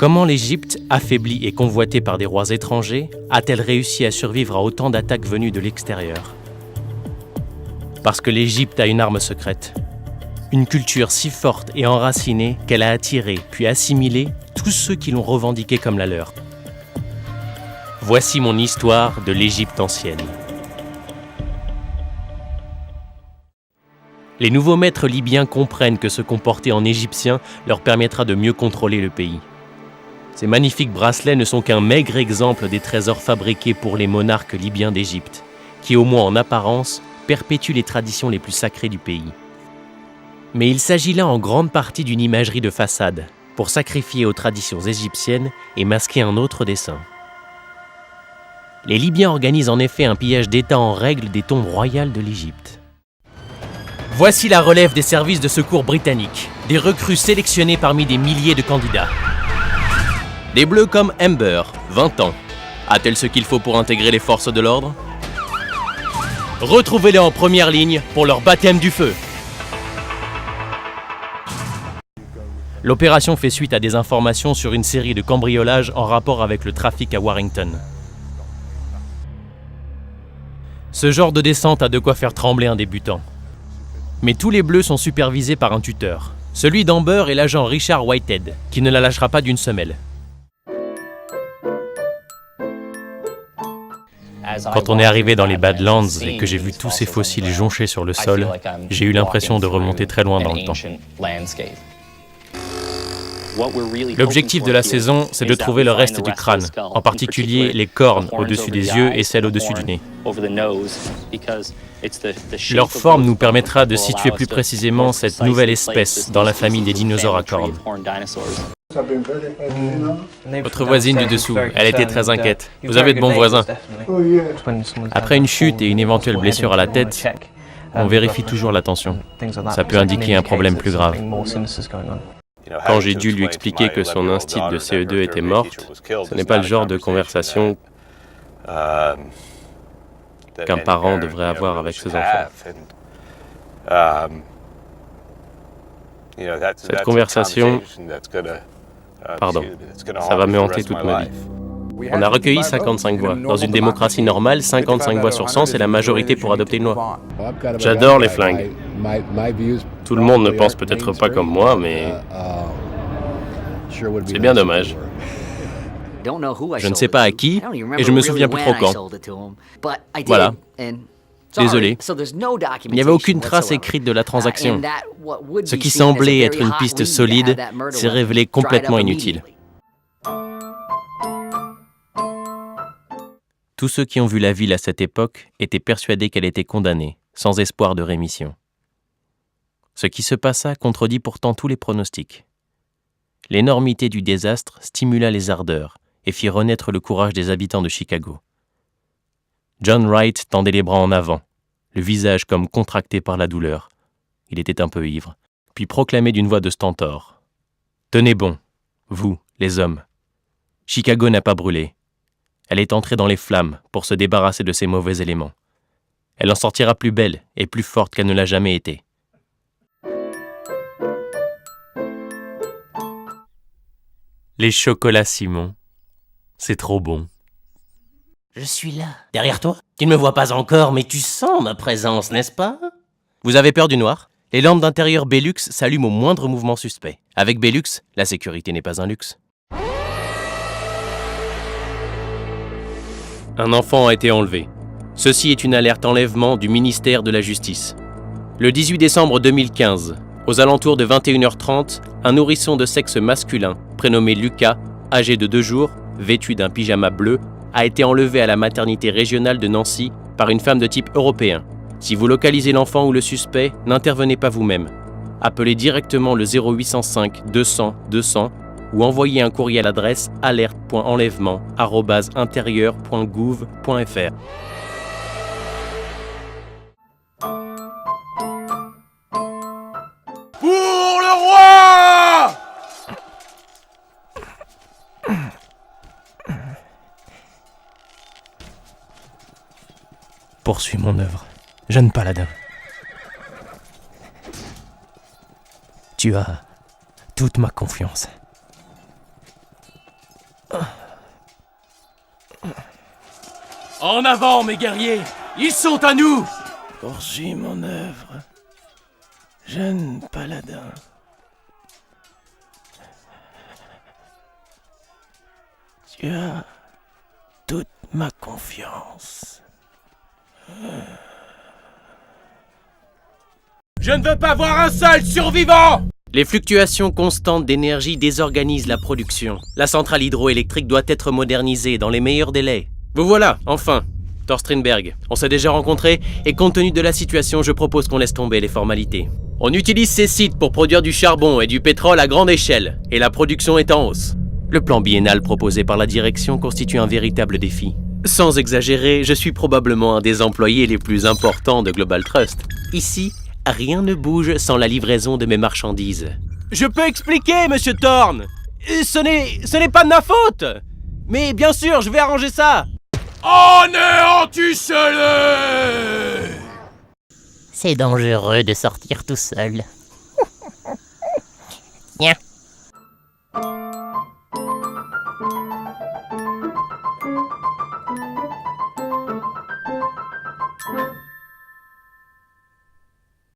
Comment l'Égypte, affaiblie et convoitée par des rois étrangers, a-t-elle réussi à survivre à autant d'attaques venues de l'extérieur ? Parce que l'Égypte a une arme secrète. Une culture si forte et enracinée qu'elle a attiré puis assimilé tous ceux qui l'ont revendiquée comme la leur. Voici mon histoire de l'Égypte ancienne. Les nouveaux maîtres libyens comprennent que se comporter en égyptien leur permettra de mieux contrôler le pays. Ces magnifiques bracelets ne sont qu'un maigre exemple des trésors fabriqués pour les monarques libyens d'Égypte, qui, au moins en apparence, perpétuent les traditions les plus sacrées du pays. Mais il s'agit là en grande partie d'une imagerie de façade, pour sacrifier aux traditions égyptiennes et masquer un autre dessein. Les Libyens organisent en effet un pillage d'État en règle des tombes royales de l'Égypte. Voici la relève des services de secours britanniques, des recrues sélectionnées parmi des milliers de candidats. Des bleus comme Amber, 20 ans. A-t-elle ce qu'il faut pour intégrer les forces de l'ordre ? Retrouvez-les en première ligne pour leur baptême du feu. L'opération fait suite à des informations sur une série de cambriolages en rapport avec le trafic à Warrington. Ce genre de descente a de quoi faire trembler un débutant. Mais tous les bleus sont supervisés par un tuteur. Celui d'Amber est l'agent Richard Whitehead, qui ne la lâchera pas d'une semelle. Quand on est arrivé dans les Badlands et que j'ai vu tous ces fossiles jonchés sur le sol, j'ai eu l'impression de remonter très loin dans le temps. L'objectif de la saison, c'est de trouver le reste du crâne, en particulier les cornes au-dessus des yeux et celles au-dessus du nez. Leur forme nous permettra de situer plus précisément cette nouvelle espèce dans la famille des dinosaures à cornes. Votre voisine du dessous, elle était très inquiète. Vous avez de bons voisins. Après une chute et une éventuelle blessure à la tête, on vérifie toujours la tension. Ça peut indiquer un problème plus grave. Quand j'ai dû lui expliquer que son instinct de CE2 était morte, ce n'est pas le genre de conversation qu'un parent devrait avoir avec ses enfants. Cette conversation, ça va me hanter toute ma vie. On a recueilli 55 voix. Dans une démocratie normale, 55 voix sur 100, c'est la majorité pour adopter une loi. J'adore les flingues. Tout le monde ne pense peut-être pas comme moi, mais c'est bien dommage. Je ne sais pas à qui, et je me souviens plus trop quand. Voilà. Désolé. Il n'y avait aucune trace écrite de la transaction. Ce qui semblait être une piste solide s'est révélé complètement inutile. Tous ceux qui ont vu la ville à cette époque étaient persuadés qu'elle était condamnée, sans espoir de rémission. Ce qui se passa contredit pourtant tous les pronostics. L'énormité du désastre stimula les ardeurs et fit renaître le courage des habitants de Chicago. John Wright tendait les bras en avant, le visage comme contracté par la douleur. Il était un peu ivre, puis proclamait d'une voix de stentor. « Tenez bon, vous, les hommes. Chicago n'a pas brûlé. Elle est entrée dans les flammes pour se débarrasser de ces mauvais éléments. Elle en sortira plus belle et plus forte qu'elle ne l'a jamais été. » Les chocolats Simon, c'est trop bon. Je suis là, derrière toi. Tu ne me vois pas encore, mais tu sens ma présence, n'est-ce pas ? Vous avez peur du noir ? Les lampes d'intérieur Bellux s'allument au moindre mouvement suspect. Avec Bellux, la sécurité n'est pas un luxe. Un enfant a été enlevé. Ceci est une alerte enlèvement du ministère de la Justice. Le 18 décembre 2015, aux alentours de 21h30, un nourrisson de sexe masculin, prénommé Lucas, âgé de 2 jours, vêtu d'un pyjama bleu, a été enlevé à la maternité régionale de Nancy par une femme de type européen. Si vous localisez l'enfant ou le suspect, n'intervenez pas vous-même. Appelez directement le 0805 200 200 ou envoyez un courrier à l'adresse alerte.enlèvement@intérieur.gouv.fr. Pour le roi! Poursuis mon œuvre, jeune paladin. Tu as toute ma confiance. En avant, mes guerriers! Ils sont à nous! Poursuis mon œuvre, jeune paladin. Tu as toute ma confiance. Je ne veux pas voir un seul survivant! Les fluctuations constantes d'énergie désorganisent la production. La centrale hydroélectrique doit être modernisée dans les meilleurs délais. Vous voilà, enfin, Thor Strindberg. On s'est déjà rencontrés et compte tenu de la situation, je propose qu'on laisse tomber les formalités. On utilise ces sites pour produire du charbon et du pétrole à grande échelle, et la production est en hausse. Le plan biennal proposé par la direction constitue un véritable défi. Sans exagérer, je suis probablement un des employés les plus importants de Global Trust. Ici, rien ne bouge sans la livraison de mes marchandises. Je peux expliquer, monsieur Thorne. Ce n'est pas de ma faute. Mais bien sûr, je vais arranger ça. Anéantissez-le! C'est dangereux de sortir tout seul. Tiens.